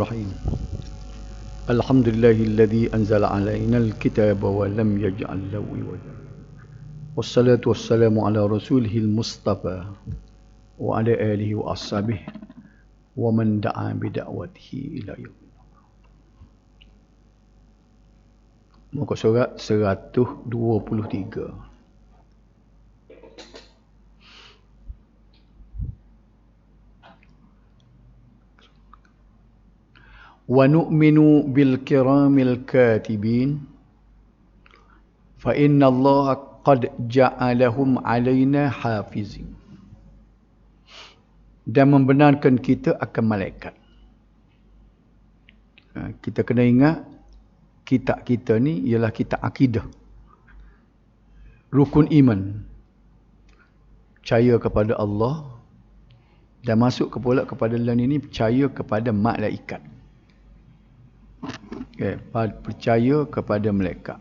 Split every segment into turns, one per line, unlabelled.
Bismillahirrahmanirrahim. Alhamdulillahilladzi anzala 'alainal kitaba wa lam yaj'al lahu iwaja. Wassalatu wassalamu ala rasulihil mustafa wa ala alihi wa ashabihi wa man da'a bi da'watihi ila yaumil qiyamah. Muka surat 123. Wa nu'minu bil kiramil katibin fa inna Allah qad ja'alahum 'alaina hafizin. Dan membenarkan kita akan malaikat. Kita kena ingat kitab kita ni ialah kitab akidah, rukun iman, percaya kepada Allah, dan masuk pula kepada dalam ini percaya kepada malaikat. Percaya kepada malaikat.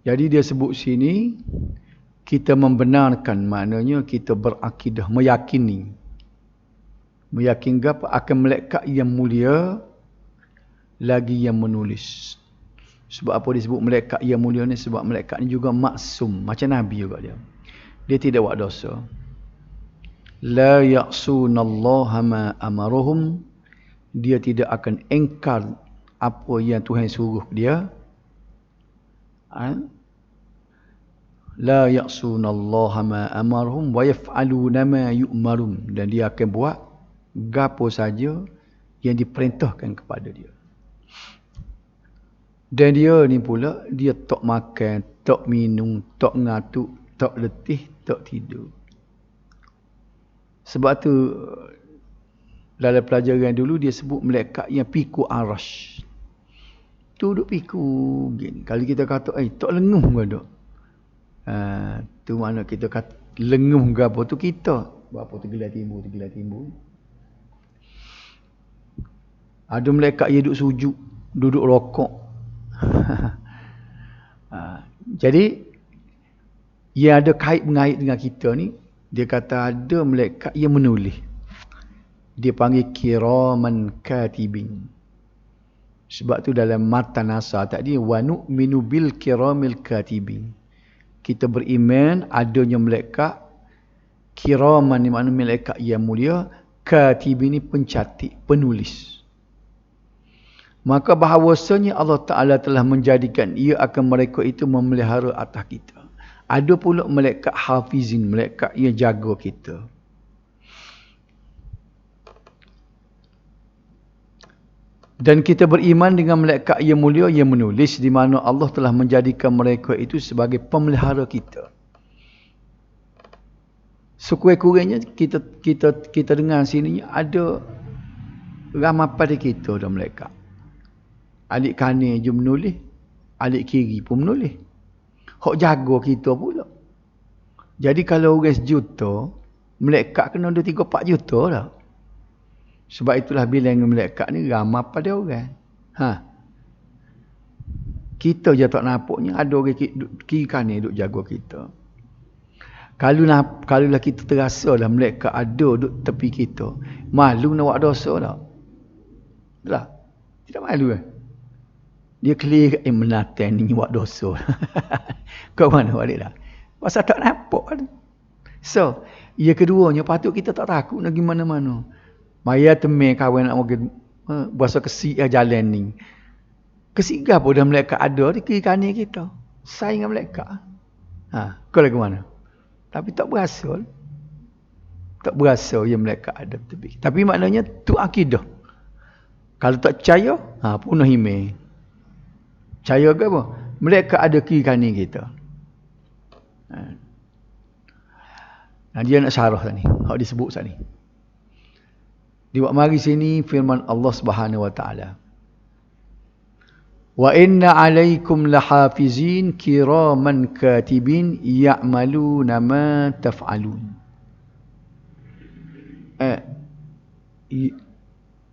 Jadi dia sebut sini kita membenarkan, maknanya kita berakidah, meyakini apa akan malaikat yang mulia lagi yang menulis. Sebab apa disebut malaikat yang mulia ni? Sebab malaikat ni juga maksum, macam Nabi juga dia. Dia tidak buat dosa. La ya'sunallaha ma amaruhum. Dia tidak akan engkar apa yang Tuhan suruh dia. La ya'sunallaha ma amarhum wa yaf'aluna ma yu'marun. Dan dia akan buat gapo saja yang diperintahkan kepada dia. Dan dia ni pula, dia tak makan, tak minum, tak ngatuk, tak letih, tak tidur. Sebab tu dalam pelajaran dulu dia sebut malaikat yang piku arash. Tu duduk piku gini. Kalau kita kata, tak lenguh ke duk? Tu mana kita kata lenguh ke apa tu kita. Berapa tergelar timbul. Ada malaikat yang duduk sujud, duduk rokok. Jadi, yang ada kait-mengait dengan kita ni, dia kata ada malaikat yang menulis. Dia panggil kiraman katibin. Sebab tu dalam matan asal tadi, wa nu'minu bil kiramil katibin. Kita beriman adanya malaikat kiraman, ni makna malaikat yang mulia, katibin ni pencatat, penulis. Maka bahawasanya Allah Ta'ala telah menjadikan ia akan mereka itu memelihara atas kita. Ada pula malaikat hafizin, malaikat yang jaga kita. Dan kita beriman dengan malaikat yang mulia yang menulis, di mana Allah telah menjadikan mereka itu sebagai pemelihara kita. Sekurang-kurangnya kita dengar sini ada ramai pada kita dah malaikat. Alik kanan je menulis, alik kiri pun menulis. Hak jaga kita pula. Jadi kalau orang 1 juta, malaikat kena ada 3-4 juta dah. Sebab itulah bilangan malaikat ni ramai pada orang. Kita je tak nampaknya ada orang kiri kanan duk jaga kita. Kalaulah kita terasa lah malaikat ada duk tepi kita, malu nak buat dosa tak? Tak? Tidak malu kan? Dia clear menatang ni buat dosa. Kau mana balik dah? Pasal tak nampak. So, yang keduanya patut kita tak takut nak pergi mana-mana. Maya temui kawan nak mungkin berasa kesik jalan ni. Kesik apa dah malaikat ada di kiri kanan kita. Saing dengan malaikat. Kau lagi mana? Tapi tak berasa. Tak berasa yang malaikat ada tepi. Tapi maknanya tu akidah. Kalau tak percaya, punah iman. Percaya ke apa? Malaikat ada kiri kanan kita. Dia nak syarah tadi. Hak disebut tadi. Diwak mari sini firman Allah Subhanahu wa taala. Wa inna 'alaikum lahafizin kiraman katibin ya'maluna ma taf'alun.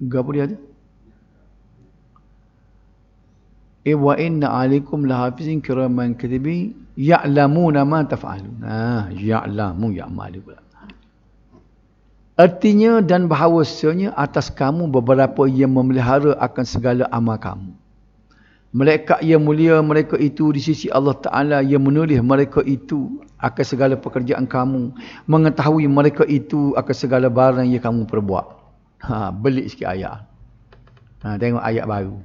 Gapo dia tu? Wa inna 'alaikum lahafizin kiraman katibin ya'lamuna ma taf'alun. Ya'lamu ya'malu pula. Artinya dan bahawasanya atas kamu beberapa yang memelihara akan segala amal kamu. Malaikat yang mulia mereka itu di sisi Allah Ta'ala yang menulis mereka itu akan segala pekerjaan kamu. Mengetahui mereka itu akan segala barang yang kamu perbuat. Belik sikit ayat. Tengok ayat baru.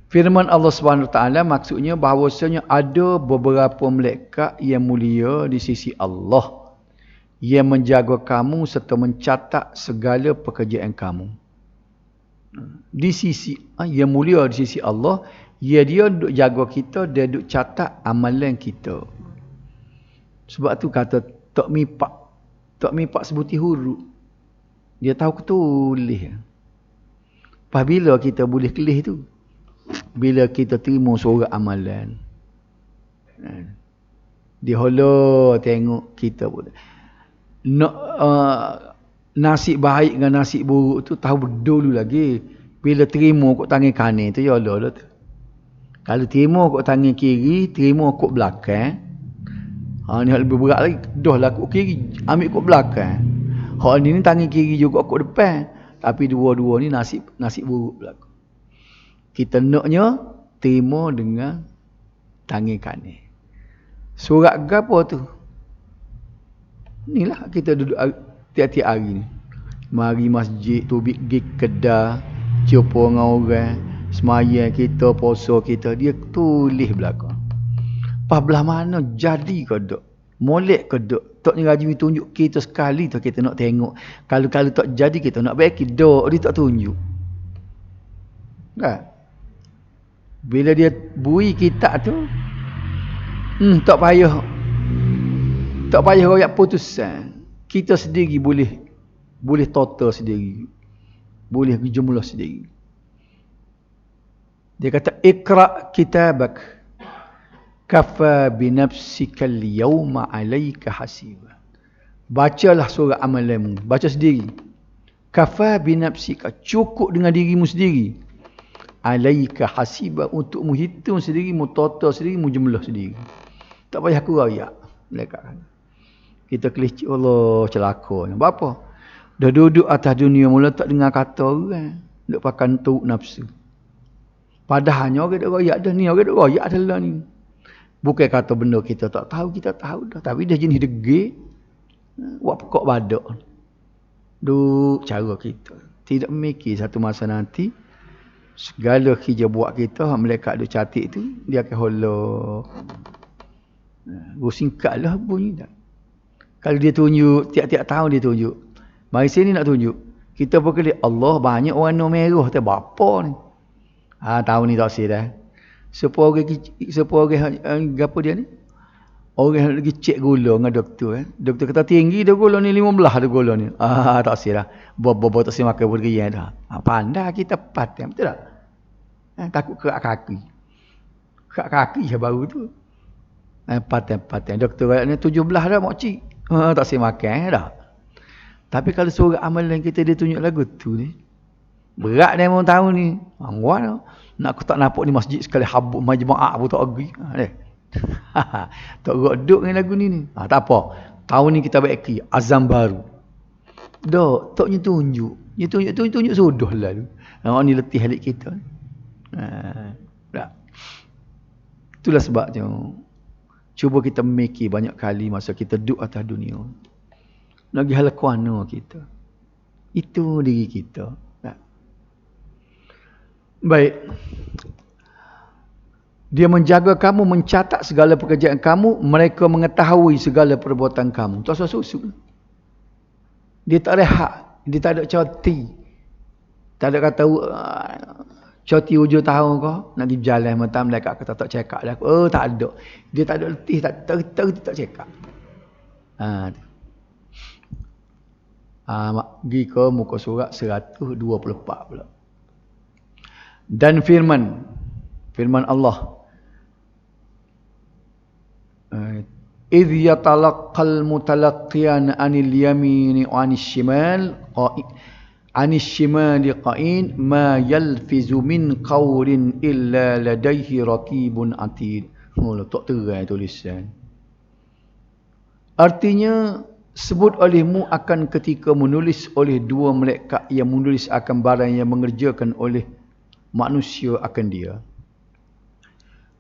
Firman Allah Subhanahu Taala maksudnya bahawasanya ada beberapa malaikat yang mulia di sisi Allah yang menjaga kamu serta mencatat segala pekerjaan kamu. Di sisi yang mulia di sisi Allah, dia duk jaga kita, dia duk catat amalan kita. Sebab tu kata tak mipak sebuti huruf. Dia tahu ketulis. Apabila kita boleh kelih tu, bila kita terima seorang amalan, dia hala tengok kita pun. Nasib baik dengan nasib buruk tu tahu dulu lagi. Bila terima kot tangan kanan tu, ya Allah tu. Kalau terima kot tangan kiri, terima kot belakang. Ni hal lebih berat lagi. Dah lah kot kiri, ambil kot belakang. Hal ni tangan kiri juga kot depan. Tapi dua-dua ni nasib buruk berlaku. Kita naknya terima dengan tangan kanan. Surat gapo tu? Inilah kita duduk tiap-tiap hari ni. Mari masjid tu, pergi kedai, jumpa dengan orang, sembahyang kita, puasa kita, dia tulis belakang. Pas belah mana jadi ke tak? Molek ke tak? Tak ni rajin tunjuk kita sekali tu kita nak tengok. Kalau tak jadi kita nak baiki dak dia tak tunjuk. Kan? Bila dia bui kitab tu, tak payah royak putusan. Kita sendiri boleh total sendiri. Boleh jumlah sendiri. Dia kata iqra kitabak kafa bi nafsika al-yawma 'alayka hasiba. Bacalah surah amalanmu, baca sendiri. Kafa bi nafsika, cukup dengan dirimu sendiri. 'Alayka hasiba, untuk menghitung sendiri, mu total sendiri, mu jumlah sendiri. Tak payah aku royak. Mereka kita kelicik Allah celaka. Apa? Dah duduk atas dunia mula tak dengar kata orang. Duk pakai tuk nafsu. Padahalnya orang duk royak dah ni, orang duk royak adalah ni. Bukan kata benda kita tak tahu, kita tahu dah. Tapi dah jenis degil. Buat pekak badak. Duk cara kita. Tidak memikir satu masa nanti. Segala kerja buat kita, malaikat duk catik tu, dia akan holok. Singkatlah bunyi dah. Kalau dia tunjuk, tiap-tiap tahun dia tunjuk. Mari sini nak tunjuk. Kita berkelik, Allah banyak warna merah. Tak apa ni. Tahun ni tak sih dah. Siapa orang apa dia ni? Orang yang lagi cek gula dengan doktor. Doktor kata tinggi dah gula ni 15 dah gula ni. Tak sih dah. Bobo tak sih makan bergian dah. Pandai kita paten. Betul tak? Takut kerak kaki. Kerak kaki je baru tu. Paten. Doktor kata ni 17 dah makcik. Tak sih makan dah. Tapi kalau surat amalan kita dia tunjuk lagu tu ni. Berat dia mau tahu ni. Angwan nak aku tak nampak ni masjid sekali habuk majma'ah pun tak pergi. Tak duduk dengan lagu ni. Tak apa. Tahun ni kita baiki azam baru. Dak, taknya tunjuk. Dia tunjuk sudah lah tu. Ni letih halik kita. Tak. Itulah sebabnya cuba kita memikir banyak kali masa kita duduk atas dunia. Lagi hal kuana kita. Itu diri kita. Tak. Baik. Dia menjaga kamu, mencatat segala pekerjaan kamu, mereka mengetahui segala perbuatan kamu. Tak usah susu. Dia tak rehat, dia tak ada cuti. Tak ada kata cuti 7 tahun kau nak pergi berjalan mata mereka kata tak check up dah. Tak ada. Dia tak ada letih, tak check up. Pergi ke muka surat 124 pula. Dan firman Allah, idh yatalaqqal mutalaqqiyan 'anil yamini wa 'anil shimal qa'in ma yalfizu min qawlin illa ladaihi raqibun atid. Tak terai tulisan. Artinya sebut olehmu akan ketika menulis oleh dua malaikat yang menulis akan barang yang mengerjakan oleh manusia akan dia.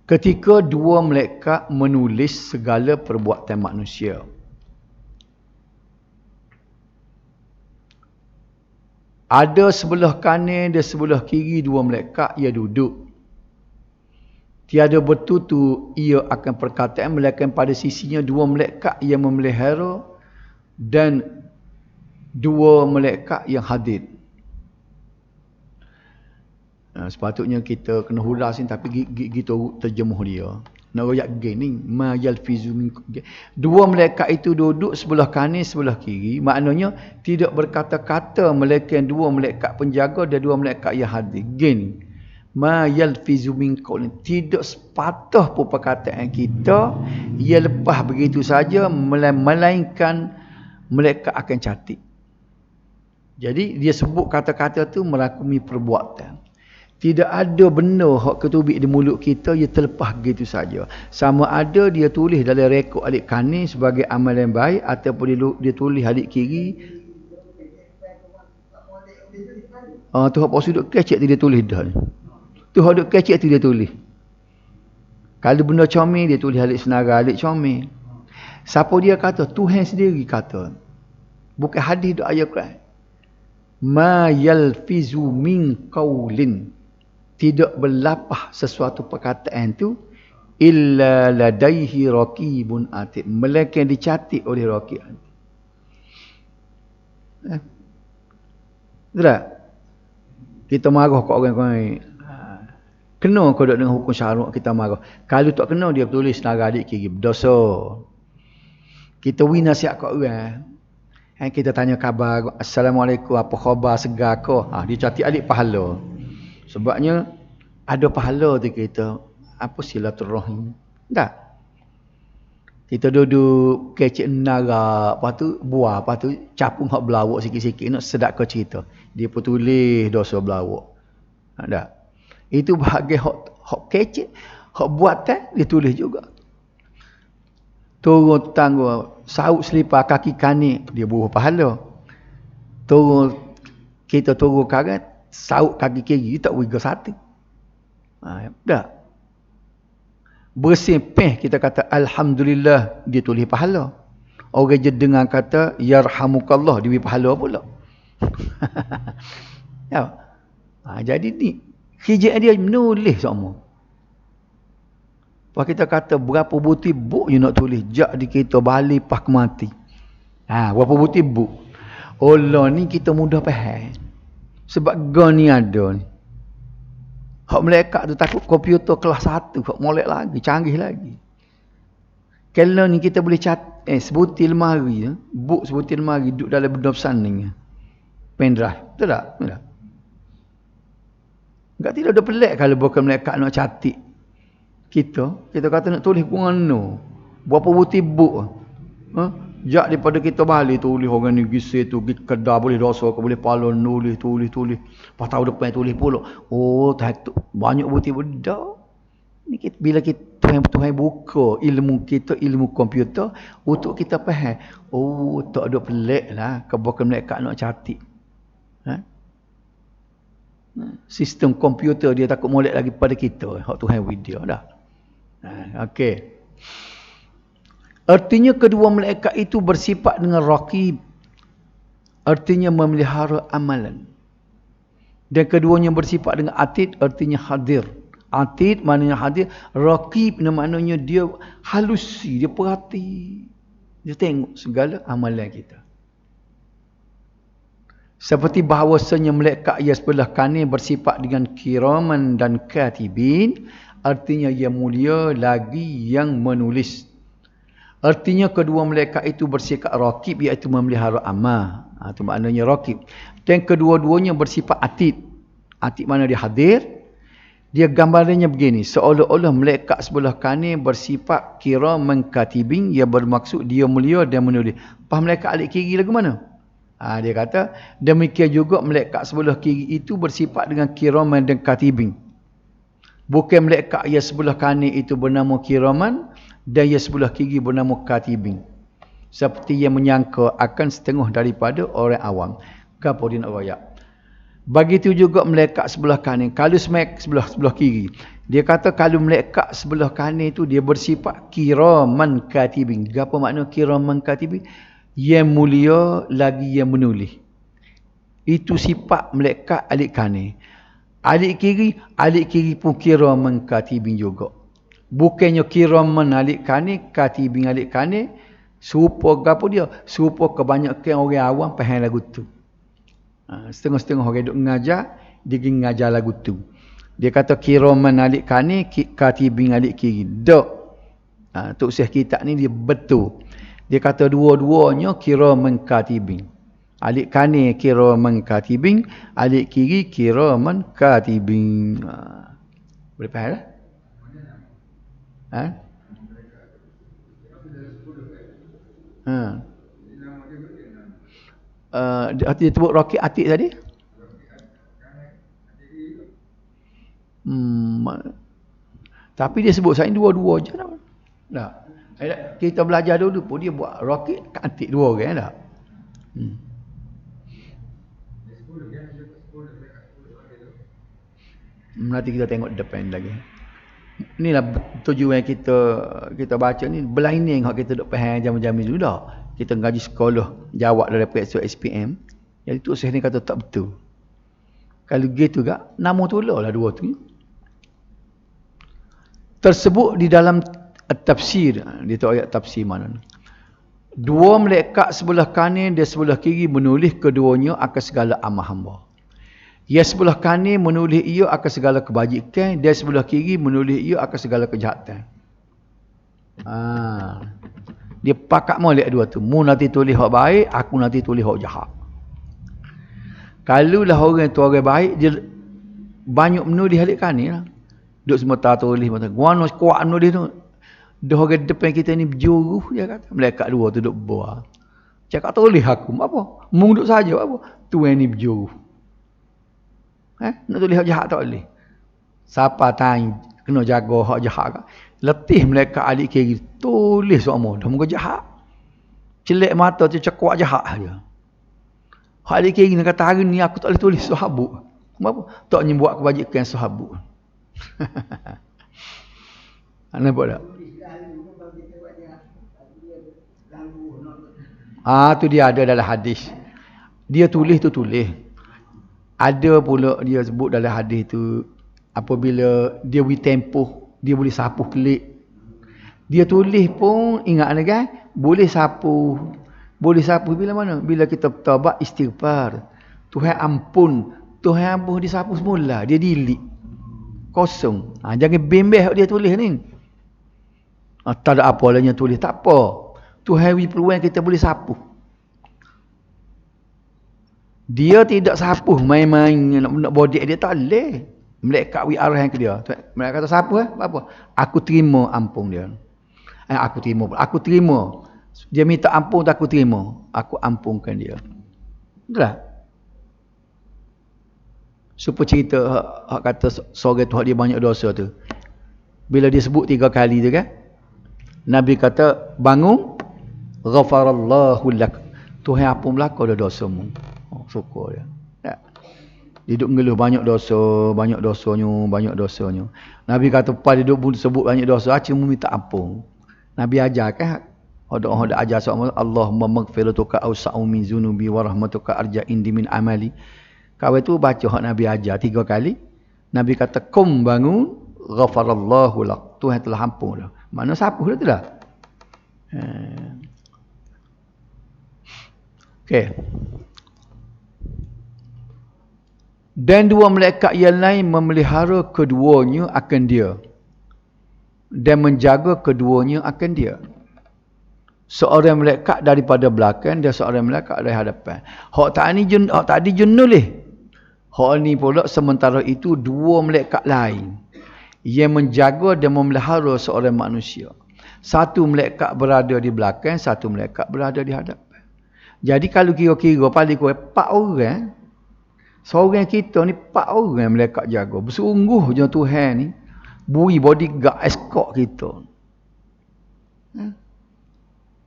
Ketika dua malaikat menulis segala perbuatan manusia. Ada sebelah kanan dan sebelah kiri dua malaikat ia duduk. Tiada bertutur ia akan perkataan melainkan pada sisinya dua malaikat yang memelihara dan dua malaikat yang hadir. Sepatutnya kita kena hulas ni tapi gitu terjemuh dia. Nak royak gini ma yalfizu min. Dua malaikat itu duduk sebelah kanan sebelah kiri, maknanya tidak berkata-kata melainkan dua malaikat penjaga dan dua malaikat yang hadir. Gini ma yalfizu min qaulin, tidak sepatah pun perkataan kita ia lepas begitu saja melainkan malaikat akan catat. Jadi dia sebut kata-kata tu merakumi perbuatan. Tidak ada benda hak ketubik di mulut kita ia terlepas begitu saja. Sama ada dia tulis dalam rekod alik kanan sebagai amal yang baik ataupun dia tulis alik kiri. Tu hak pasal duk kecek tu dia tulis dah. Tu hak duk kecek tu dia tulis. Kalau benda comel dia tulis alik senara alik comel. Siapa dia kata? Tuhan sendiri kata. Bukan hadis doa ayat Quran. Ma yalfizu min qaulin, tidak berlapah sesuatu perkataan tu illa ladaihi raqibun atid, melainkan dicatat oleh raqib. Tak? Kita marah kat orang-orang kena kau duduk dengan hukum syarak kita marah. Kalau tak kena dia tulis senara adik kiri berdosa. Kita wi nasihat kat orang. Kita tanya khabar, assalamualaikum, apa khabar, segar ke? Dia catat adik pahala. Sebabnya ada pahala tu kita. Apa silaturahim? Tak? Kita duduk kecek nara, lepas tu buah, lepas tu capung hak belawak sikit-sikit nak sedap ke cerita. Dia pun tulis dosa belawak. Tak? Itu bahagian hak kecek, hak buatan dia tulis juga. Turun tangga, saut selipar kaki kanan, dia buruh pahala. Kita turun kanan, saut kaki kiri, tak wiga satu. Tak. Bersih peh, kita kata alhamdulillah, dia tulis pahala. Orang je dengar kata yarhamukallah, dia pahala pula. Jadi ni kerja dia menulis semua. Lepas kita kata berapa butir buk you nak tulis, jak di kita balik pas mati. Berapa butir buk. Allah ni kita mudah faham. Sebab gan ni ada ni. Hak malaikat tu takut komputer kelas 1, hak molek lagi, canggih lagi. Kalau ni kita boleh sebutir lemari, buk sebutir lemari duduk dalam benda pesaning. Pendrive, betul tak? Betul. Enggak tidak ada pelik kalau bukan malaikat nak catat. Kita kata nak tulis pun ano. Berapa butir buk. Jak daripada kita balik tulis orang ni gisir tu, pergi kedai boleh dosa ke boleh pala tulis. Lepas tahun depan tulis pula. Banyak butir bedak. Ni kita, bila kita Tuhan buka ilmu kita, ilmu komputer untuk kita faham. Tak ada pelik lah bukan malaikat nak catat. Sistem komputer dia takut molek lagi pada kita. Hak Tuhan video dah. Okey. Artinya kedua malaikat itu bersifat dengan raqib. Artinya memelihara amalan. Dan keduanya bersifat dengan atid, artinya hadir. Atid maknanya hadir. Raqib maknanya dia halusi, dia perhati. Dia tengok segala amalan kita. Seperti bahawasanya malaikat yang sebelah kanan bersifat dengan kiraman dan katibin. Artinya yang mulia lagi yang menulis. Artinya kedua malaikat itu bersifat raqib, iaitu memelihara amal. Itu maknanya raqib. Dan kedua-duanya bersifat atid. Atid mana dia hadir. Dia gambarannya begini. Seolah-olah malaikat sebelah kanan bersifat kiraman katibin, yang bermaksud dia mulia dan menulis. Pas malaikat alik kiri lagu mana? Dia kata demikian juga malaikat sebelah kiri itu bersifat dengan kiraman dan katibin. Bukan malaikat yang sebelah kanan itu bernama kiraman dan yang sebelah kiri bernama katibin. seperti yang menyangka akan setengah daripada orang awam. Gapo dia nak royak? Begitu juga malaikat sebelah kanan. Kalau sebelah kiri. Dia kata kalau malaikat sebelah kanan itu dia bersifat kiraman katibin. Apa makna kiraman katibin? Yang mulia lagi yang menulis. Itu sifat malaikat alik kanan. Alik kiri pun kiraman katibin juga. Bukannya kiraman alik kanan, katibin alik kanan. Serupa apa dia? Serupa kebanyakan orang awam faham lagu tu. Setengah-setengah orang duk mengajar, dia pergi mengajar lagu tu. Dia kata kiraman alik kanan, katibin alik kiri. Dok. Tok Syekh kitab ni dia betul. Dia kata dua-duanya kiraman katibin. Alik kanan kiraman katibin, alik kiri kiraman katibin. Boleh faham lah? Dia sebut Rocky Atik tadi? Tapi dia sebut saya dua-dua je tak? Tak. Kita belajar dulu pun dia buat Rocky Atik dua orang tak? Nanti kita tengok depan lagi. Inilah tujuan kita baca ni berlainan hak kita duk faham jam-jam dulu dah. Kita ngaji sekolah jawab daripada SPM. Jadi tu Syekh ni kata tak betul. Kalau gitu gak nama tulah lah dua tu. Tersebut di dalam tafsir. Dia tahu ayat tafsir mana ni. Dua malaikat sebelah kanan dan sebelah kiri menulis keduanya akan segala amal hamba. Yang sebelah kanan menulis ia akan segala kebajikan dan sebelah kiri menulis ia akan segala kejahatan. Dia pakat molek dua tu. Mu nanti tulis hak baik, aku nanti tulis hak jahat. Kalau lah orang tu orang baik, dia banyak menulis halik kanan lah. Duk semua tak tulis mata. Guano kuat menulis tu. Dah orang depan kita ni berjuruh dia kata. Malaikat dua tu duk buah. Cakap tulis aku apa? Mu duk saja apa? Tuan ni berjuruh. Nak tulis hak jahat tak boleh. Siapa tanya kena jaga hak jahat kan? Letih mereka alik kiri tulis semua dah muka jahat. Celik mata tu cekuak jahat aja. Hak alik kiri nak kata hari ni aku tak boleh tulis sahabuk. Kenapa? Tak nyembuat kebajikan sahabuk. Nampak tak? Tu dia ada dalam hadis. Dia tulis tu tulis. Ada pula dia sebut dalam hadis tu apabila dia beri tempoh, dia boleh sapu kelik. Dia tulis pun ingat kan, boleh sapu. Boleh sapu bila mana? Bila kita bertaubat istighfar. Tuhan ampun disapu semula, dia delete. Kosong. Jangan bembeh dia tulis ni. Tak ada apa lagi tulis, tak apa. Tuhan beri peluang kita boleh sapu. Dia tidak sapu main-main nak bodek dia tak boleh. Malaikat beri arahan ke dia. Malaikat kata sapu apa? Aku terima ampun dia. Aku terima. Dia minta ampun tak aku terima. Aku ampunkan dia. Itulah. Supaya cerita hak kata seorang tu hak dia banyak dosa tu. Bila dia sebut 3 kali tu kan. Nabi kata bangun ghafarallahu lak. Tuhan ampun belaka dah dosamu. Syukur dia. Tak. Dia duduk mengeluh banyak dosanya. Nabi kata pada duduk sebut banyak dosa, cuma minta ampun. Nabi ajar kan? Ada ajar sama Allahumma maghfiratuka awsa'u min zunubi wa rahmatuka arja indi min amali. Kau tu baca hak Nabi ajar 3 kali. Nabi kata kum bangun ghafarallahu lak. Tuhan telah ampun dah. Mana sapu dah tu dah. Okey. Dan 2 malaikat yang lain memelihara keduanya akan dia. Dan menjaga keduanya akan dia. Seorang malaikat daripada belakang dan seorang malaikat dari hadapan. Hak tadi jenulis. Hak ni pula sementara itu 2 malaikat lain. Yang menjaga dan memelihara seorang manusia. Satu malaikat berada di belakang, satu malaikat berada di hadapan. Jadi kalau kira-kira paling kurang 4 orang. Seorang kita ni 4 orang malaikat jaga. Bersungguhnya Tuhan ni beri bodyguard escort kita.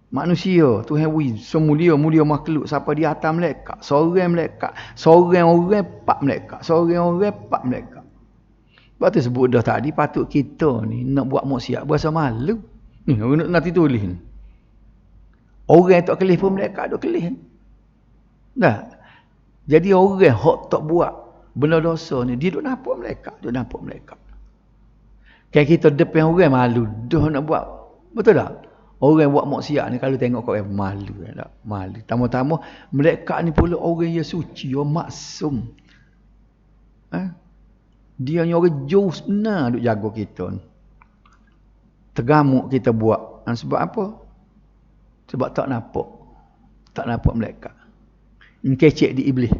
Manusia, Tuhan semulia makhluk. Siapa di atas malaikat? Seorang malaikat. Seorang orang 4 malaikat. Seorang orang 4 malaikat. Sebab tu sebut dah tadi, patut kita ni nak buat maksiat berasa malu. Ni nanti tulis ni. Orang tak kelih pun malaikat duk kelih. Dah. Jadi orang hak tak buat benda dosa ni, dia duk nampak malaikat. Kan kita depan orang malu dah nak buat. Betul tak? Orang buat maksiat ni kalau tengok kau malu tak? Malu. Tama-tama malaikat ni pula orang yang suci, orang maksum. Dia ni orang jauh sebenar duk jaga kita ni. Tergamuk kita buat. Sebab apa? Sebab tak nampak. Tak nampak malaikat. Kecek di iblis.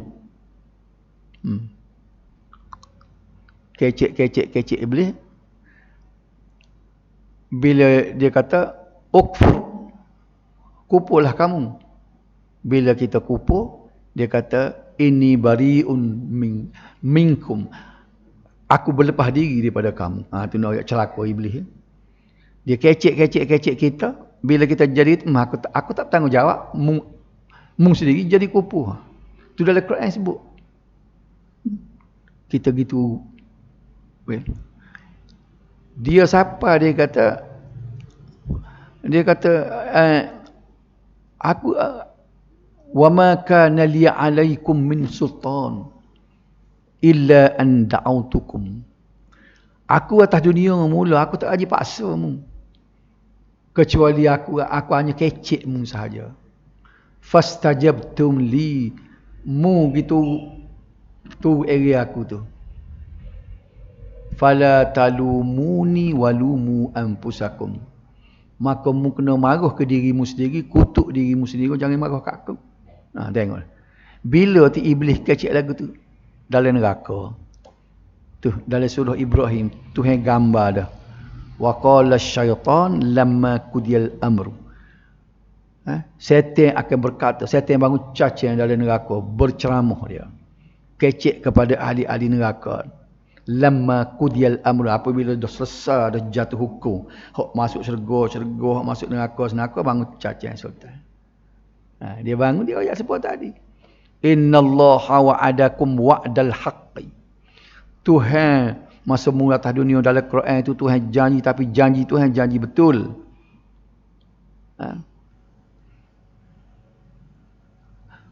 Kecek iblis. Bila dia kata ukfur, kupurlah kamu. Bila kita kupur, dia kata inni bari'un minkum, aku berlepas diri daripada kamu. Tu nak celaka iblis. Dia kecek kita. Bila kita jadi itu, aku tak bertanggungjawab. Mung sendiri jadi kupur. Tu dalam Quran sebut. Kita gitu. Dia siapa? Dia kata aku wa ma kana li 'alaikum min sultan illa an da'autukum. Aku atas dunia mula aku tak aji paksa mu. Kecuali aku hanya kecek mu sahaja. Fastajabtum li, mu gitu tu area aku tu. Fala talumuni walumu anfusakum. Maka mu kena marah ke dirimu sendiri, kutuk dirimu sendiri, jangan marah kat aku. Tengok. Bila tu iblis kecek lagu tu dalam neraka. Tu dalam surah Ibrahim, Tuhan gambar dah. Wa qala syaitan lamma qudiyal amru. Setan akan berkata, setan bangun cacing dalam neraka, berceramah dia. Kecek kepada ahli-ahli neraka. Lamma qudiyal amru, apabila dah selesai, dah jatuh hukum, hak masuk syurga, hak masuk neraka, bangun cacing sultan. Dia bangun, dia ayat sebut tadi. Innallaha wa'adakum wa'dal haqqi. Tuhan masa mula atas dunia dalam Quran itu Tuhan janji, tapi janji Tuhan janji betul.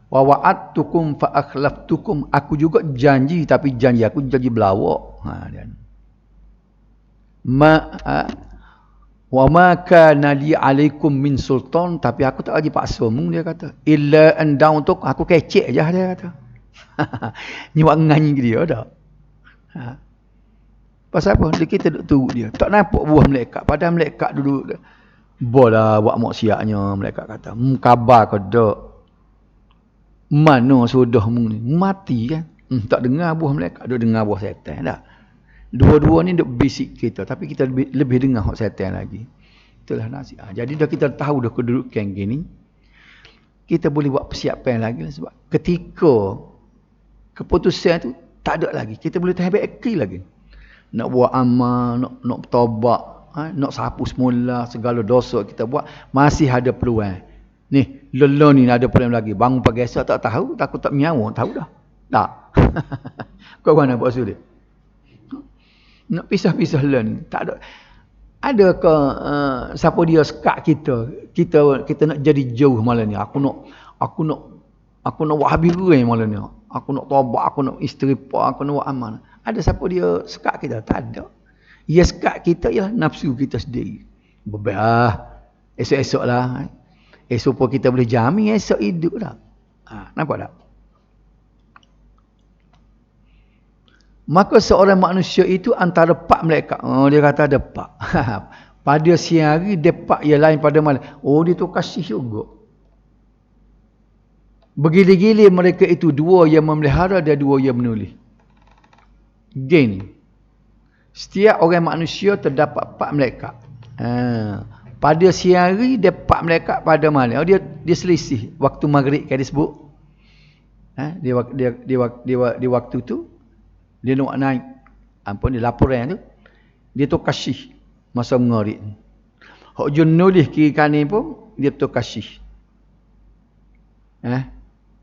Wa wa'adtukum fa akhlaftukum, aku juga janji tapi janji aku janji belawak. Wa ma kana li alaikum min sultan, tapi aku tak lagi paksa mu, dia kata. Illa an da'utuk, aku kecek je dia kata. Ni buat ngani dia dah. Pasal apa? Kita duduk tunggu dia. Tak nampak buah malaikat. Padahal malaikat duduk bola buat maksiatnya, malaikat kata. Khabar kau dak. Mana sudah mu ni? Mati kan? Tak dengar buah malaikat, duk dengar buah setan dah. Dua-dua ni duk bisik kita, tapi kita lebih dengar hak setan lagi. Itulah nasihat. Jadi dah kita tahu dah kedudukan gini. Kita boleh buat persiapan lagi sebab ketika keputusan tu tak ada lagi, kita boleh terhabis akil lagi. Nak buat amal, nak bertaubat, nak sapu semula segala dosa kita buat, masih ada peluang. Ni, lelah ni ada peluang lagi. Bangun pagi esok tak tahu, takut tak menyawa, tahu dah. Tak. Kau mana buat sudah? Nak pisah-pisah learn, tak ada. Adakah siapa dia sekat kita nak jadi jauh malam ni? Aku nak buat habis gerai malam ni. Aku nak taubat, aku nak istighfar, aku nak buat amal. Ada siapa dia sekat kita? Tak ada. Ia sekat kita ialah nafsu kita sendiri. Bebah. Esok-esok lah. Esok pun kita boleh jamin, esok hidup dah. Nampak tak? Maka seorang manusia itu antara 4 malaikat. Dia kata ada 4. Pada siang hari, dia 4 yang lain pada malam. Dia tu kasih juga. Bergili-gili mereka itu, 2 yang memelihara dan 2 yang menulis. Gini. Setiap orang manusia terdapat 4 malaikat. Pada siang hari, dia 4 malaikat pada malam. Dia selisih. Waktu maghrib kan dia sebut. Dia waktu tu, dia nak naik. Dia laporan tu. Dia tu kasih masa maghrib. Hak jun nulis kiri kanan pun, dia betul kasih.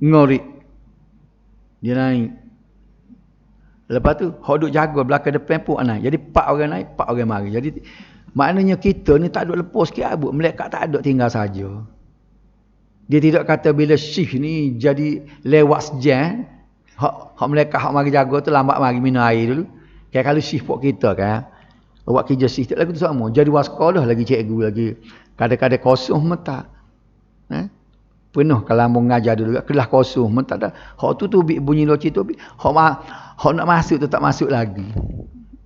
Ngorik. Dia naik. Lepas tu, hok duk jaga belakang depan pun naik. Jadi 4 orang naik, 4 orang mari. Jadi maknanya kita ni tak ada lepas sikit abut. Malaikat tak ada tinggal saja. Dia tidak kata bila shift ni jadi lewat sejam, hak malaikat hak mari jaga tu lambat mari minum air dulu. Kalau shift pok kita kan, buat kerja shift tak lagu tu sama. Jadi waskolah lagi cikgu lagi. Kadang-kadang kosong mentak. Penuh kalau mau mengajar dulu kelas kosong mentak dah. Hak tu bunyi loci tu hak nak masuk tu tak masuk lagi.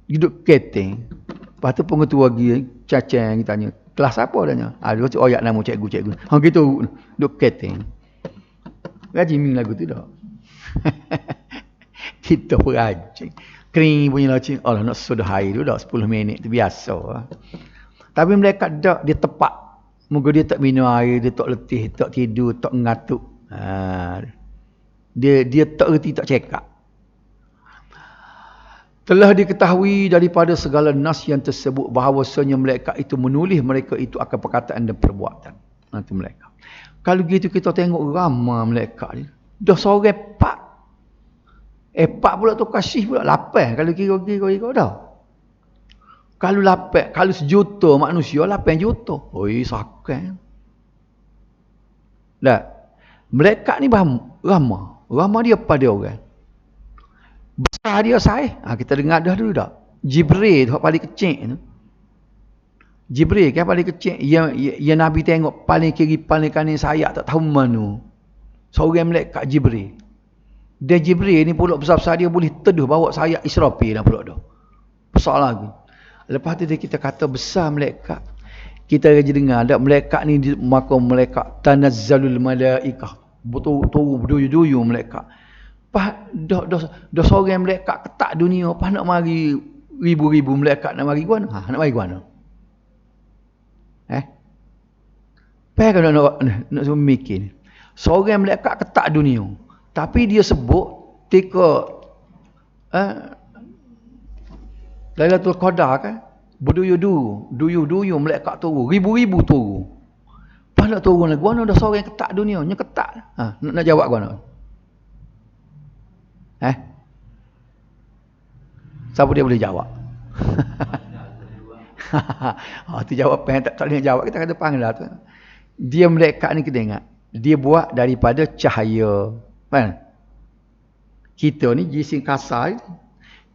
Duduk keteng. Lepas tu pengetua lagi cacang kita tanya, kelas apa tanya? Dia tu oyak nama cikgu. Hang gitu duduk keteng. Gaji ming lagu tu dah. Kita perajin. Kering bunyi loci. Allah nak sudah air tu dah 10 minit tu biasa. Tapi mereka tak dia tepat. Moga dia tak minum air, dia tak letih, tak tidur, tak ngantuk. Dia tak reti, tak cekap. Telah diketahui daripada segala nas yang tersebut bahawasanya mereka itu menulis mereka itu akan perkataan dan perbuatan. Nanti mereka. Kalau gitu kita tengok ramai mereka ni. Dah seorang 4. 4 pula tu kasih pula 8 kalau kira-kira dah. Kalau 8, kalau 1 juta manusia 8 juta. Oi sakit. Dah. Mereka ni ramai. Ramai dia pada orang. Besar dia saya. Kita dengar dah dulu dah. Jibril tu paling kecil tu. Jibril kan paling kecil. Yang Nabi tengok paling kiri paling kanan sayap tak tahu mana. Seorang malaikat Jibril. Dia Jibril ni pula besar-besar dia boleh teduh bawa sayap Israfil dah pula dah. Besar lagi. Lepas tu kita kata besar malaikat. Kita aja dengar ada malaikat ni maka malaikat tanazzalul malaikah. Betul-betul berduyu-duyu malaikat. Dah seorang malaikat ketak dunia, pas nak mari ribu-ribu malaikat nak mari guana. Nak mari guana. Kan nak mikir. Seorang malaikat ketak dunia. Tapi dia sebut tika Lailatul Qadar kan, berduyu-duyu malaikat turun, ribu-ribu turun. Pas nak turun lagi, guana dah seorang ketak dunia, nya ketak. Nak jawab guana. Siapa dia boleh jawab? Tu jawapan tak boleh jawab, kita kata panggil tu. Dia malaikat ni kita ingat, dia buat daripada cahaya. Kan? Kita ni jisim kasar.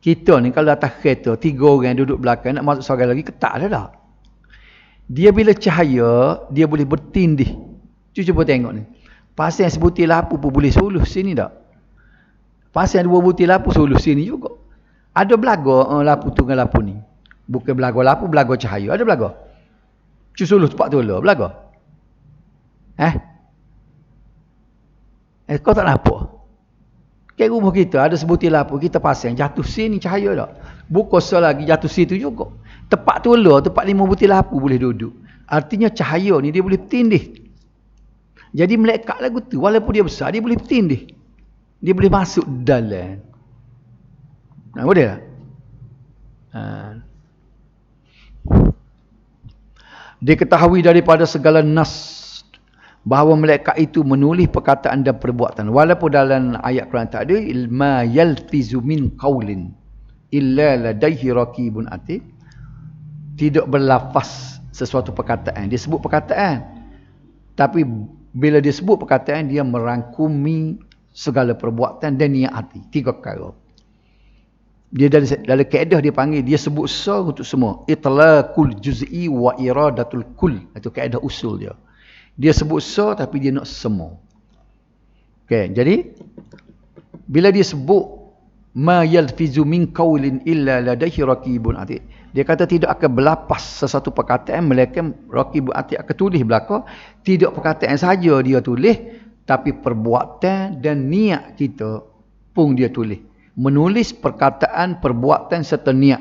Kita ni kalau atas kereta 3 orang duduk belakang nak masuk seorang lagi ketak dah. Dia bila cahaya, dia boleh bertindih. Cuba tengok ni. Pasang sebutir lampu pun boleh suluh sini tak? Pasang 2 butir lampu suluh sini juga. Ada belaga lampu tu dengan lampu ni. Bukan belaga lampu, belaga cahaya. Ada belaga? Cuba suluh tempat tu lah. Belaga? Kau tak nampak? Kayak rumah kita ada sebutir lampu, kita pasang jatuh sini cahaya tak? Bukan lagi jatuh situ juga. Tempat tu lah, tempat 5 butir lampu boleh duduk. Artinya cahaya ni dia boleh bertindih. Jadi malaikat lagu tu walaupun dia besar dia boleh bertindih. Dia boleh masuk dalam. Boleh tak? Diketahui daripada segala nas bahawa malaikat itu menulis perkataan dan perbuatan. Walaupun dalam ayat Quran tak ada ma yalfizu min qaulin illa ladaihi raqibun atid. Tidak berlafaz sesuatu perkataan. Dia sebut perkataan. Tapi bila dia sebut perkataan dia merangkumi segala perbuatan dan niat hati. 3 perkara. Dia dalam kaedah dia panggil dia sebut untuk semua. Itlaqul juz'i wa iradatul kull. Itu kaedah usul dia. Dia sebut tapi dia nak semua. Okey, jadi bila dia sebut ma yalfizu min qaulin illa ladaihi raqibun atid. Dia kata tidak akan berlapas sesuatu perkataan melainkan raqibun atid akan tulis belaka. Tidak perkataan saja dia tulis, tapi perbuatan dan niat kita pun dia tulis. Menulis perkataan, perbuatan serta niat.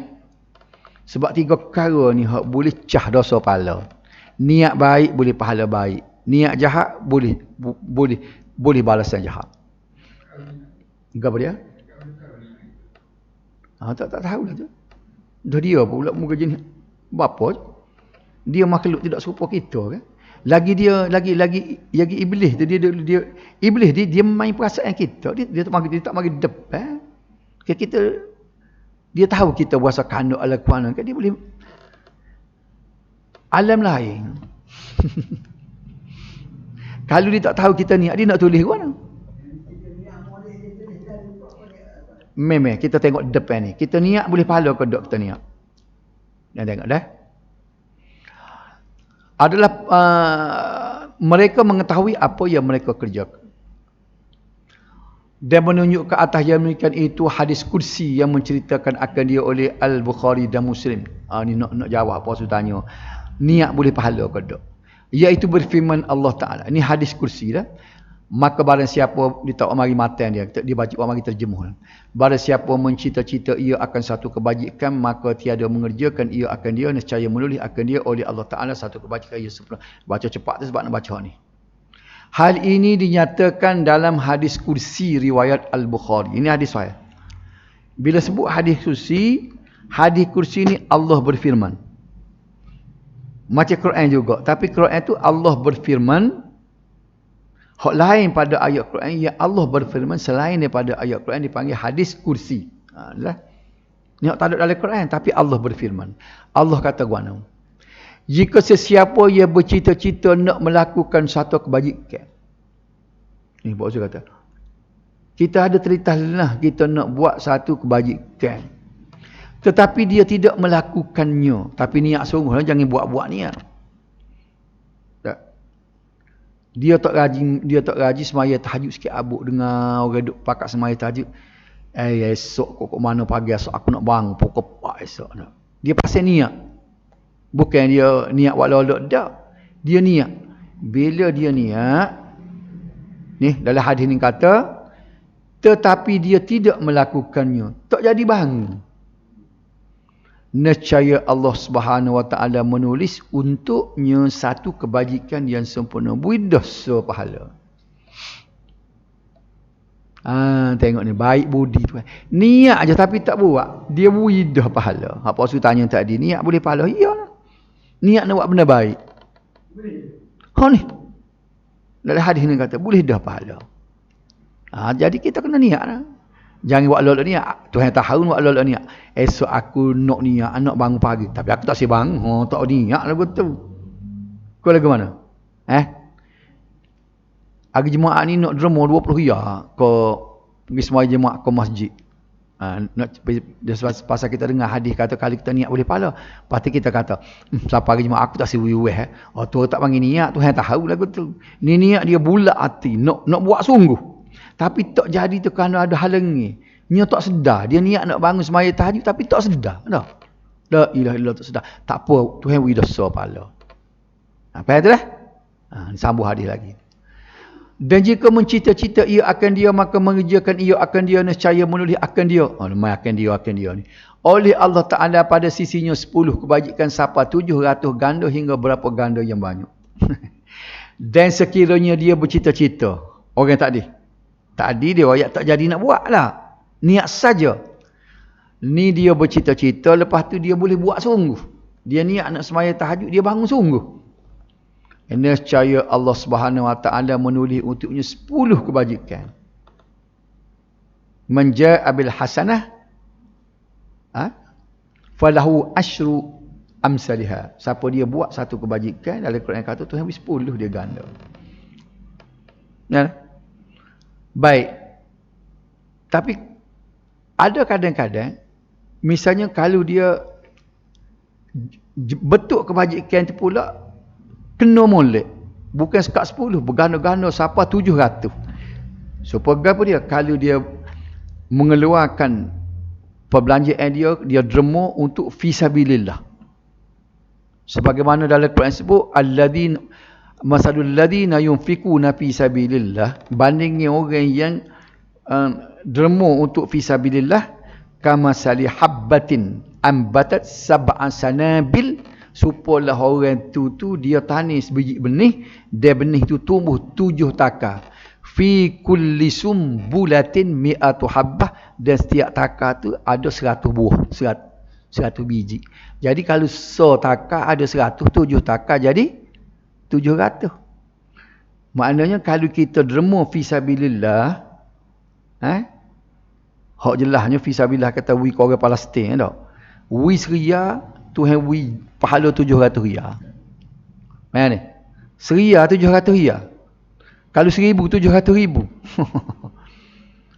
Sebab 3 perkara ni hak boleh cah dosa pahala. Niat baik boleh pahala baik. Niat jahat boleh balasan jahat. Apa dia? Tak tahu lah tu. Dah dia pula muka jenis bapa. Dia makhluk tidak serupa kita kan. Lagi iblis tu dia iblis dia main perasaan kita. Dia tak mari depan. Kita dia tahu kita berasa kanduk ala kuana kan dia boleh alam lain. Kalau dia tak tahu kita niat dia nak tulis ke mana? Memang kita tengok depan ni. Kita niat boleh pahala ke tak kita niat? Dah tengok dah. Adalah mereka mengetahui apa yang mereka kerjakan. Dan menunjuk ke atas yang demikian itu hadis kursi yang menceritakan akan dia oleh Al-Bukhari dan Muslim. Ni nak jawab apa maksud tanya. Niat boleh pahala ke tak? Iaitu berfirman Allah Ta'ala. Ini hadis kursi dah. Maka barang siapa, dia tak mari matan dia baca mari terjemuh. Barang siapa mencita-cita ia akan satu kebajikan, maka tiada mengerjakan ia akan dia, nescaya menulis akan dia oleh Allah Ta'ala satu kebajikan ia sempurna. Baca cepat tu sebab nak baca ni. Hal ini dinyatakan dalam hadis kursi riwayat Al-Bukhari. Ini hadis saya. Bila sebut hadis kursi ni Allah berfirman. Macam Quran juga. Tapi Quran tu Allah berfirman. Hak lain pada ayat Quran yang Allah berfirman selain daripada ayat Quran dipanggil hadis kursi. Ni tak ada dalam Quran tapi Allah berfirman. Allah kata guana. Jika sesiapa yang bercita-cita nak melakukan satu kebajikan. Ni bos kata. Kita ada terlintas kita nak buat satu kebajikan. Tetapi dia tidak melakukannya, tapi niat sungguh jangan buat-buat niat. Dia tak rajin semaya tahajud sikit abuk dengar orang duk pakat semaya tahajud. Esok kok mana pagi esok aku nak bangun pukul 4 esok nak. Dia pasal niat. Bukan dia niat walau-walau dak. Dia niat. Bila dia niat ni dalam hadis ni kata tetapi dia tidak melakukannya, tak jadi bangun. Nescaya Allah Subhanahu Wa Taala menulis untuknya satu kebajikan yang sempurna, berdosa pahala. Tengok ni baik budi tu. Niat aja tapi tak buat, dia berdosa pahala. Apa maksud tanya tadi, niat boleh pahala? Ya. Niat nak buat benda baik. Boleh. Ni. Dalam hadis ni kata boleh dah pahala. Jadi kita kena niat lah. Jangan buat lolok niat. Tuhan tahu buat lolok niat. Esok aku nak niat, nak bangun pagi. Tapi aku tak siap bangun. Tak niat lah betul. Kau lagi mana? Hari Jumaat ni nak derma 20 riyal. Kau pergi semua jemaah ke masjid. Pasal kita dengar hadis kata kali kita niat boleh pahala. Lepas tu kita kata, siapa hari Jumaat aku tak siap. Tu tak panggil niat. Tuhan tahu lah betul. Ni niat dia bulat hati. Nak buat sungguh. Tapi tak jadi tu kerana ada halangi. Dia tak sedar. Dia niat nak bangun semaya tahajud tapi tak sedar. La ilaha illallah tak sedar. Tak apa. Tuhan beri dosa pahala. Apa itu dah? Sambung hadis lagi. Dan jika mencita-cita ia akan dia, maka mengerjakan ia akan dia, nescaya menulis akan dia. Akan dia ni. Oleh Allah Ta'ala pada sisinya 10 kebajikan siapa 700 ganda hingga berapa ganda yang banyak. Dan sekiranya dia bercita-cita. Orang Tadi dia royak tak jadi nak buat lah. Niat saja. Ni dia bercita-cita, lepas tu dia boleh buat sungguh. Dia niat nak semaya tahajud, dia bangun sungguh. Nescaya Allah Subhanahu Wa Taala menulis untuknya 10 kebajikan. Man jaa bil hasanah falahu asyru amsalha. Siapa dia buat satu kebajikan, dalam Quran kata Tuhan beri 10 dia ganda. Baik. Tapi ada kadang-kadang misalnya kalau dia betul kebajikan tu pula kena molek. Bukan sekat 10, berganda-ganda siapa 700. Supaya apa dia? Kalau dia mengeluarkan perbelanjaan dia derma untuk fisabilillah. Sebagaimana dalam Quran sebut alladzina masalul ladzina yunfikuna fi sabilillah, bandingnya orang yang derma untuk fi sabilillah kama sali habbatin ambatat sab'a sanabil, supaya orang tu dia tanis biji benih, dia benih tu tumbuh 7 takar, fi kulli sumbulatin mi'atu habbah, dan setiap takar tu ada 100 buah, 100 biji. Jadi kalau takar ada 100, 7 takar jadi 700. Maknanya kalau kita derma fisabilillah, hak jelasnya fisabilillah kata wi ke orang Palestin tak. Wi seria Tuhan wi pahala 700 riyal. Mana ni? Seria 700 riyal. Kalau 1000 700,000.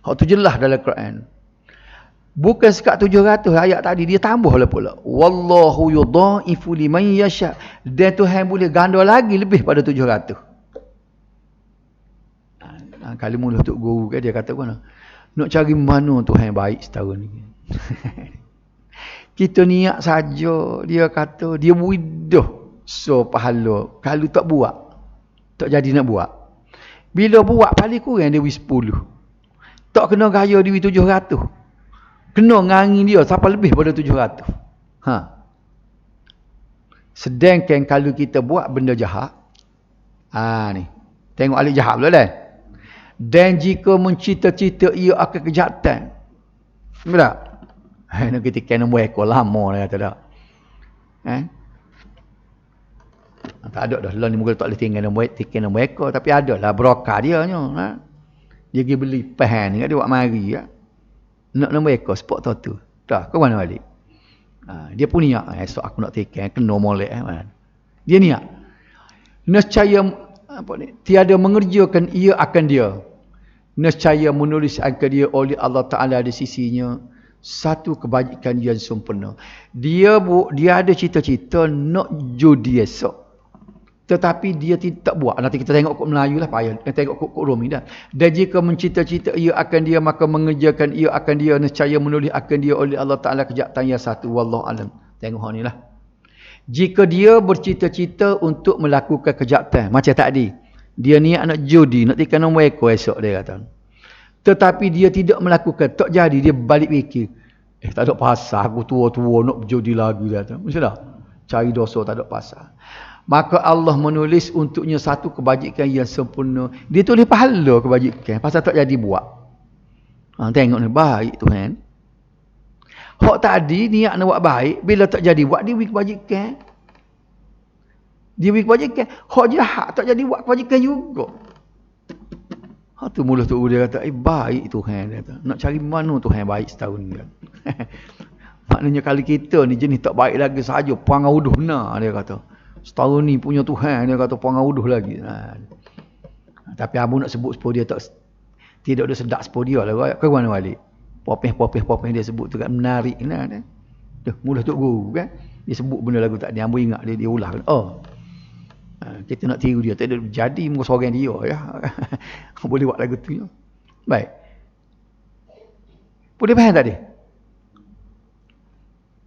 Hak tu jelas dalam Quran. Bukan sekat 700 ayat tadi dia tambah pula. Wallahu yudha'ifu liman yasha. Dan Tuhan boleh ganda lagi lebih pada 700. Kalau mula Tok Guru kan dia kata mana? Nak cari mana Tuhan baik setahun ni. Kita niat saja dia kata dia mudah so pahala. Kalau tak buat tak jadi nak buat. Bila buat paling kurang dia 10. Tak kena gaya dia 700. Kena ngangi dia sampai lebih pada 700. Sedangkan kalau kita buat benda jahat, ni. Tengok alik jahat pula dah. Dan jika mencita-cita ia akan kejahatan. Betul? Nak kita kena buat ekor lama dah kata tak. Tak ada dah. Lah ni mungkin tak boleh tinggal nak buat ekor. Tapi ada lah berakar dia. Dia pergi beli pahan ni. Dia buat mari. Nak buat ekor. Spot tu. Tak, kau mana balik? Dia pun niat. Esok aku nak tinggal. Kena molek. Dia niat. Nescaya tiada mengerjakan ia akan dia. Nescaya menulis akan dia oleh Allah Ta'ala di sisinya satu kebajikan yang sempurna. Dia ada cita-cita nak judi esok. Tetapi dia tidak buat. Nanti kita tengok kod Melayu lah. Payah. Tengok kod Romi dah. Dan jika mencita-cita ia akan dia, maka mengerjakan ia akan dia. Nescaya menulis akan dia oleh Allah Ta'ala kejahatan yang satu. Wallahualam. Tengok ni lah. Jika dia bercita-cita untuk melakukan kejahatan. Macam tadi. Dia niat nak judi. Nak tikan nombor ekor esok dia kata. Tetapi dia tidak melakukan. Tak jadi. Dia balik fikir. Tak ada pasal. Aku tua-tua nak judi lagi. Dia kata. Macam tak? Cari dosa tak ada pasal. Maka Allah menulis untuknya satu kebajikan yang sempurna. Dia tulis pahala kebajikan. Pasal tak jadi buat. Tengok ni. Baik Tuhan. Hak tadi niat nak buat baik. Bila tak jadi buat. Dia beri kebajikan. Dia beri kebajikan. Hak jahat tak jadi buat kebajikan juga. Hak tu mula tu dia kata. Baik Tuhan. Dia kata. Nak cari mana Tuhan baik setahun ni. Maknanya kalau kita ni jenis tak baik lagi sahaja. Perangai uduh benar dia kata. Setahun ni punya Tuhan. Dia kata perangai uduh lagi. Tapi abu nak sebut supaya dia tidak ada sedak supaya dia lah. Ke mana balik? Popeh dia sebut tu kan menarik. Mula Tok Guru kan. Dia sebut benda lagu tak dia. Ambo ingat dia ulah. Kita nak tiru dia. Tak ada jadi muka seorang dia. Ya. Boleh buat lagu tu. Ya. Baik. Boleh faham tak dia?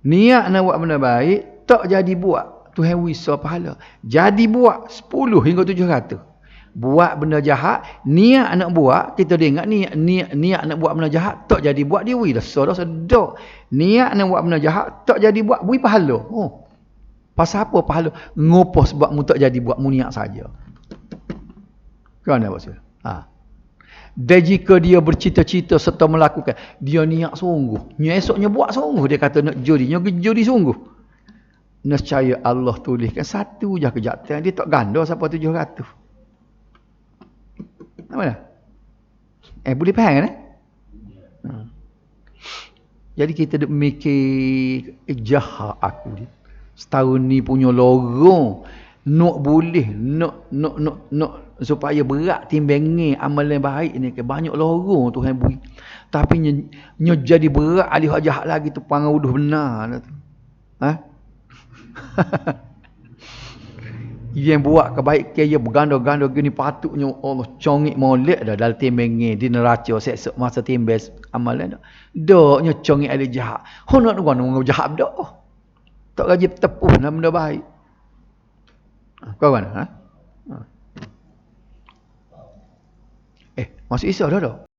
Niat nak buat benda baik. Tak jadi buat. Tuhan wisa pahala. Jadi buat 10 hingga 700. Buat benda jahat. Niat nak buat. Kita dengar niat nak buat benda jahat. Tak jadi buat dia wih. Dah sedok. Niat nak buat benda jahat. Tak jadi buat. Wih pahala. Pasal apa pahala? Ngopoh sebab mu tak jadi buat. Mu niat saja. Kan apa maksud? Dan jika dia bercita-cita serta melakukan. Dia niat sungguh. Esoknya buat sungguh. Dia kata nak judi. Judi sungguh. Nescaya Allah tuliskan satu je kejahatan. Dia tak ganda sampai 700. Apa dah? Boleh faham kan? Jadi kita duk mikir jahat aku ni. Setahun ni punya lorong. Nak boleh. Nak supaya berat timbangi amalan baik ni. Banyak lorong Tuhan beri. Tapi nya jadi berat alih jahat lagi tu perangai uduh benar. Yang buat kebaikan dia berganda-ganda gini patutnya Allah congik molek dah dalam timbangi di neraca sesok masa timbang amalan dah. Daknya congik ada jahat. Nak guna jahat dak. Tak gaji tepuh nak benda baik. Kau mana? Masuk Isa dah dah.